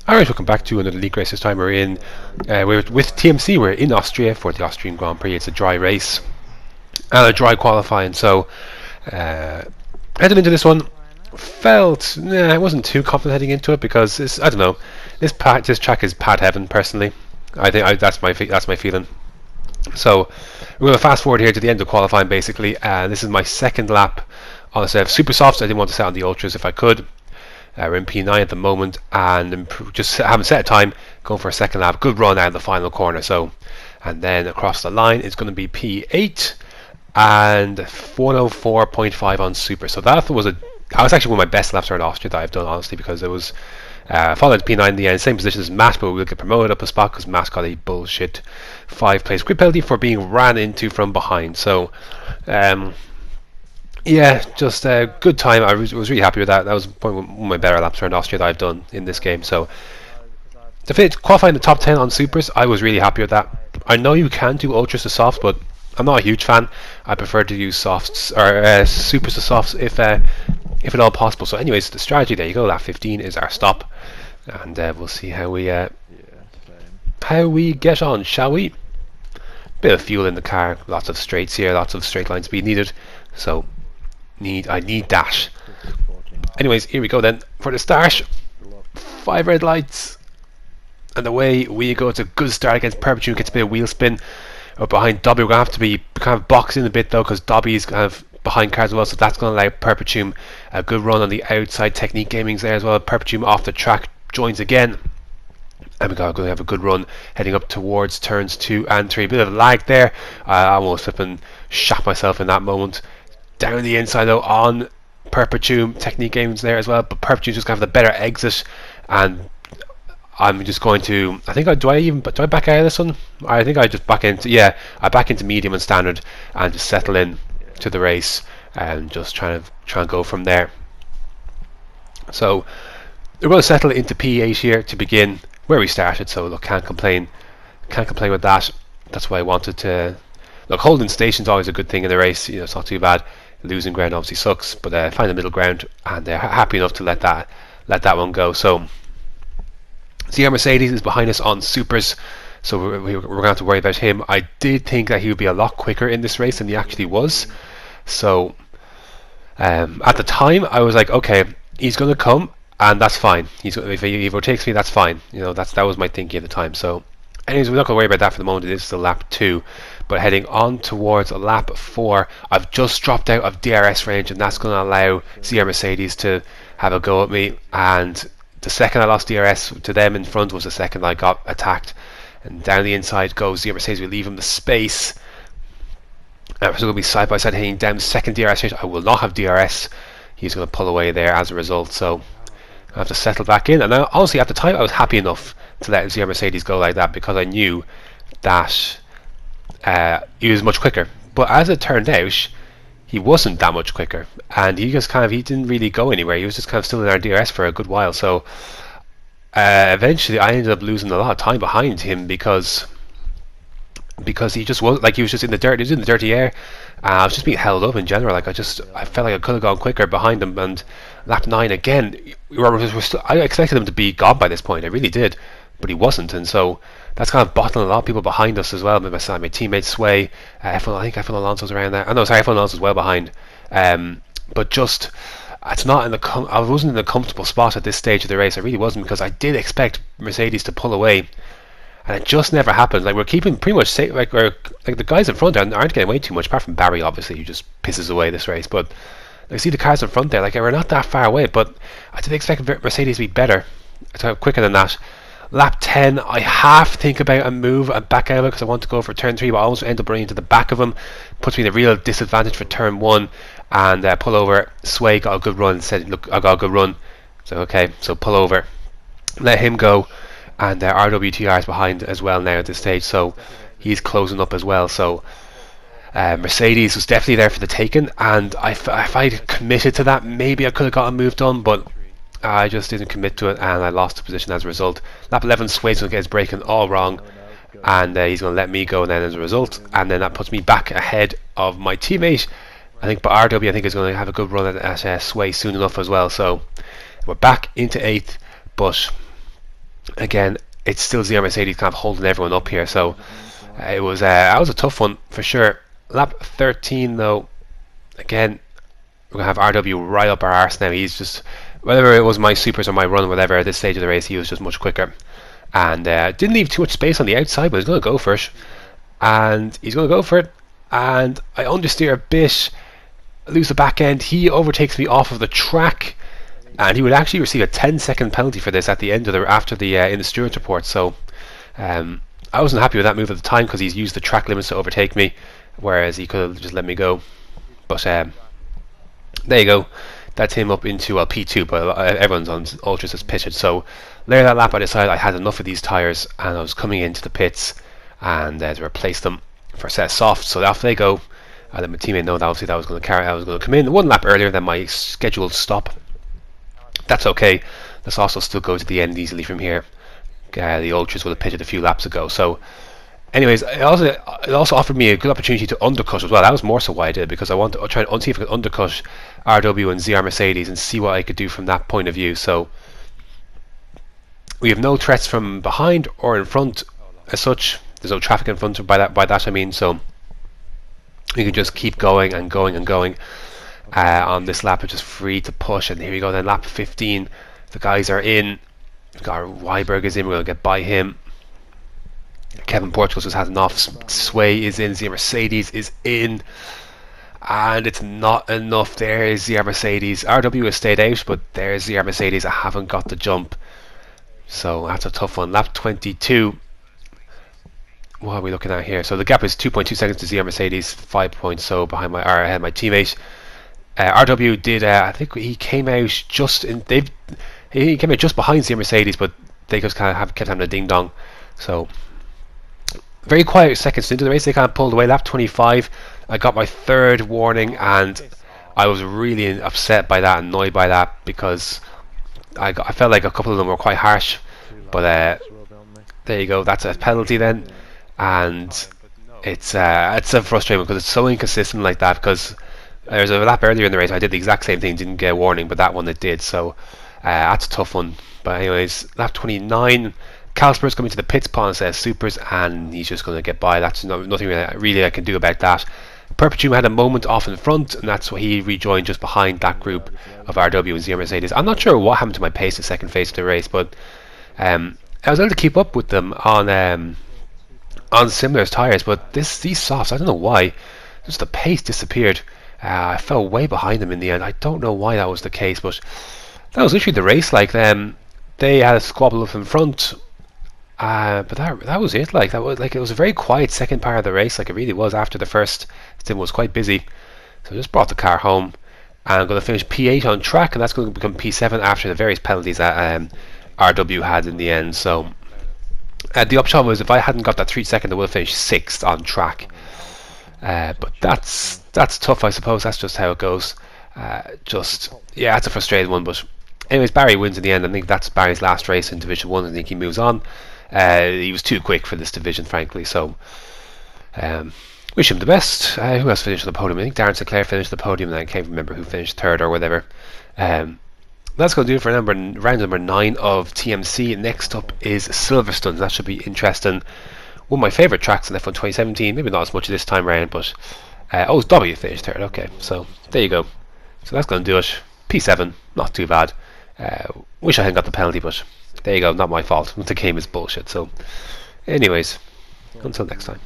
Alright, welcome back to another league race. This time we're with TMC. We're in Austria for the Austrian Grand Prix. It's a dry race and a dry qualifying. So heading into this one, I wasn't too confident heading into it because I don't know. This track is pad heaven. Personally, that's my feeling. So we're going to fast forward here to the end of qualifying basically. This is my second lap on a set of super softs. I didn't want to set on the ultras if I could. We're in P9 at the moment and just haven't set a time, going for a second lap. Good run out of the final corner. So, and then across the line it's going to be P8 and 104.5 on super. So that was actually one of my best laps around Austria that I've done, honestly, because it was followed P9 in the end, same position as Matt, but we'll get promoted up a spot because Matt got a bullshit 5-place grid penalty for being ran into from behind. So yeah, just a good time. I was really happy with that. That was one of my better laps around Austria that I've done in this game. So to finish qualifying the top 10 on supers, I was really happy with that. I know you can do ultras to softs, but I'm not a huge fan. I prefer to use softs or supers to softs if at all possible. So anyways, the strategy, there you go. Lap 15 is our stop, and we'll see how we get on, shall we? Bit of fuel in the car, lots of straights here, lots of straight line speed needed. So I need dash. Anyways, here we go then for the start. 5 red lights, and away we go. It's a good start against Perpetuum. Gets a bit of wheel spin up behind Dobby. We're gonna have to be kind of boxing a bit though, because Dobby's kind of behind cars as well, so that's going to allow Perpetuum a good run on the outside. Technique Gaming's there as well. Perpetuum off the track joins again, and we're going to have a good run heading up towards turns 2 and 3. A bit of lag there. I almost flipping shot myself in that moment. Down the inside though on Perpetuum. Technique Gaming's there as well, but Perpetuum's just going to have the better exit, and I'm just going to, do I back out of this one? I think I just back into, I back into medium and standard and just settle in to the race and just try and go from there. So we're going to settle into P8 here to begin where we started. So look, can't complain with that. That's why I wanted to look. Holding station's always a good thing in the race. You know, it's not too bad. Losing ground obviously sucks, but find the middle ground, and they're happy enough to let that one go. So CR Mercedes is behind us on supers, so we're going to have to worry about him. I did think that he would be a lot quicker in this race than he actually was. So at the time I was like, okay, he's going to come and that's fine. If he overtakes me, that's fine. You know, that was my thinking at the time. So anyways, we're not going to worry about that for the moment. It is still lap 2, but heading on towards lap 4, I've just dropped out of DRS range, and that's going to allow CR Mercedes to have a go at me. And the second I lost DRS to them in front was the second I got attacked. And down the inside goes CR Mercedes. We leave him the space. So going to be side by side heading down the second DRS stage. I will not have DRS. He's going to pull away there as a result. So I have to settle back in. And now, honestly, at the time I was happy enough to let CR Mercedes go like that, because I knew that he was much quicker. But as it turned out, he wasn't that much quicker, and he didn't really go anywhere. He was just kind of still in our DRS for a good while. So eventually I ended up losing a lot of time behind him because he just was like, he was just in the dirt. He was in the dirty air. I was just being held up in general. Like I felt like I could have gone quicker behind him. And lap 9 again, I expected him to be gone by this point. I really did, but he wasn't, and so that's kind of bottling a lot of people behind us as well. My teammate Sway, I think F1 Alonso's around there. Oh no, sorry, F1 Alonso's well behind. But just it's not I wasn't in a comfortable spot at this stage of the race. I really wasn't, because I did expect Mercedes to pull away, and it just never happened. Like, we're keeping pretty much safe. Like the guys in front aren't getting away too much, apart from Barry, obviously, who just pisses away this race. But I see the cars in front there. Like, we're not that far away, but I did expect Mercedes to be better, quicker than that. Lap 10, I half think about a move and back out of it because I want to go for turn 3, but I almost end up running into the back of him. Puts me in a real disadvantage for turn 1, and pull over. Sway got a good run, said, look, I got a good run. So okay, so pull over, let him go, and RWTR is behind as well now at this stage, so he's closing up as well. So Mercedes was definitely there for the taking, and if I'd committed to that, maybe I could have got a move done, but I just didn't commit to it, and I lost the position as a result. Lap 11, Sway's going to get his braking all wrong, and he's going to let me go then as a result, and then that puts me back ahead of my teammate. I think RW is going to have a good run at Sway soon enough as well. So we're back into 8th, but Again, it's still ZR Mercedes kind of holding everyone up here, so it was that was a tough one for sure. Lap 13 though, again we're gonna have RW right up our arse now. He's just, whether it was my supers or my run or whatever, at this stage of the race he was just much quicker, and didn't leave too much space on the outside, but he's gonna go for it, and he's gonna go for it, and I understeer a bit, lose the back end. He overtakes me off of the track, and he would actually receive a 10-second penalty for this at the end of the after the in the stewards report. So I wasn't happy with that move at the time because he's used the track limits to overtake me, whereas he could have just let me go. But there you go. That's him up into P2, but everyone's on ultras as pitted. So later that lap I decided I had enough of these tyres, and I was coming into the pits and to replace them for a set of softs. So off they go. I let my teammate know that obviously that I was going to come in one lap earlier than my scheduled stop. That's okay. The softs will still go to the end easily from here. The ultras would have pitted a few laps ago. So anyways, it also offered me a good opportunity to undercut as well. That was more so why I did it, because I want to try and see if I could undercut RW and ZR Mercedes and see what I could do from that point of view. So we have no threats from behind or in front as such. There's no traffic in front. By that I mean, so we can just keep going and going and going on this lap, which is free to push. And here we go then, lap 15. The guys are in. We've got our Weiberg is in. We're going to get by him. Kevin Portugal just has an off sway, is in. ZR Mercedes is in, and it's not enough. There's ZR Mercedes. RW has stayed out, but there's ZR Mercedes. I haven't got the jump, so that's a tough one. Lap 22. What are we looking at here? So the gap is 2.2 seconds to ZR Mercedes, 5 points so behind my ahead of my teammate. RW did. I think he came out just in. He came out just behind ZR Mercedes, but they just kind of kept having a ding dong. So very quiet seconds into the race, they kind of pulled away. Lap 25, I got my third warning, and I was really upset by that, annoyed by that, because I felt like a couple of them were quite harsh. But there you go, that's a penalty then, and it's a frustrating because it's so inconsistent like that. Because there was a lap earlier in the race I did the exact same thing, didn't get a warning, but that one it did. So that's a tough one. But anyways, lap 29. Calsper's coming to the pits upon says supers, and he's just going to get by. That's nothing really I can do about that. Perpetuum had a moment off in front, and that's why he rejoined just behind that group of RW and ZR Mercedes. I'm not sure what happened to my pace the second phase of the race, but I was able to keep up with them on similar tyres. But these softs, I don't know why, just the pace disappeared. I fell way behind them in the end. I don't know why that was the case, but that was literally the race. Like they had a squabble up in front. But that was it. Like that was like, it was a very quiet second part of the race. Like it really was. After the first stint was quite busy, so I just brought the car home, and I'm going to finish P8 on track, and that's going to become P7 after the various penalties that RW had in the end. So the upshot was, if I hadn't got that 3 second, I would have finished 6th on track. But that's tough, I suppose. That's just how it goes. Yeah, it's a frustrating one. But anyways, Barry wins in the end. I think that's Barry's last race in Division 1. I think he moves on. He was too quick for this division, frankly, so wish him the best. Who else finished on the podium? I think Darren Sinclair finished the podium, and I can't remember who finished third or whatever. That's going to do it for round number 9 of TMC. Next up is Silverstone. That should be interesting. One of my favourite tracks in F1 2017, maybe not as much this time around, but it's W finished third. Okay, so there you go. So that's going to do it. P7, not too bad. Wish I hadn't got the penalty, but there you go, not my fault. The game is bullshit. So anyways, until next time.